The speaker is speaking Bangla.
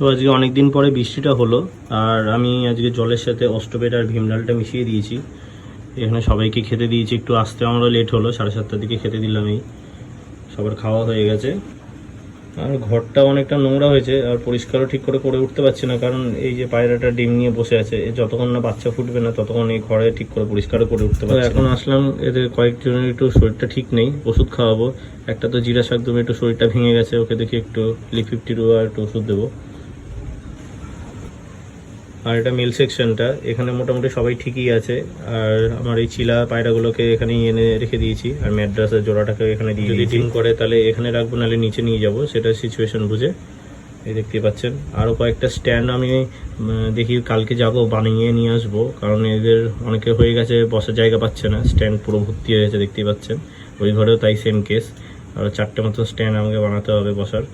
তো আজকে অনেক দিন পরে বৃষ্টিটা হলো, আর আমি আজকে জলের সাথে অস্ট্রোবেট আর ভীম ডালটা মিশিয়ে দিয়েছি। এখানে সবাইকে খেতে দিয়েছি, একটু আসতে আমরা লেট হলো, 7:30টার দিকে খেতে দিলাম। এই সবার খাওয়া হয়ে গেছে। আর ঘরটা অনেকটা নোংরা হয়েছে, আর পরিষ্কারও ঠিক করে করে উঠতে পারছি না, কারণ এই যে পায়রাটা ডিম নিয়ে বসে আছে, যতক্ষণ না বাচ্চা ফুটবে না ততক্ষণ এই ঘরে ঠিক করে পরিষ্কারও করে উঠতে পারছি না। এখন আসলাম, এদের কয়েকজনের একটু শরীরটা ঠিক নেই, ওষুধ খাওয়াবো। একটা তো জিরা শাক দেবো, একটু শরীরটা ভেঙে গেছে, ওকে দেখি একটু লিপ 50 আর একটু ওষুধ দেবো। আর এটা মেল সেকশনটা, এখানে মোটামুটি সবাই ঠিকই আছে। আর আমার এই চিলা পায়রাগুলোকে এখানেই এনে রেখে দিয়েছি, আর ম্যাড্রাসের জোড়াটাকে এখানে দিয়ে, যদি ডিম করে তাহলে এখানে রাখবো, নাহলে নিচে নিয়ে যাব, সেটা সিচুয়েশন বুঝে। এই দেখতে পাচ্ছেন আরও কয়েকটা স্ট্যান্ড আমি দেখি কালকে যাব, বানিয়ে নিয়ে আসবো, কারণ এদের অনেকে হয়ে গেছে, বসার জায়গা পাচ্ছে না, স্ট্যান্ড পুরো ভর্তি হয়ে গেছে দেখতেই পাচ্ছেন। ওই ঘরেও তাই সেম কেস, আর 4টে মতো স্ট্যান্ড আমাকে বানাতে হবে বসার।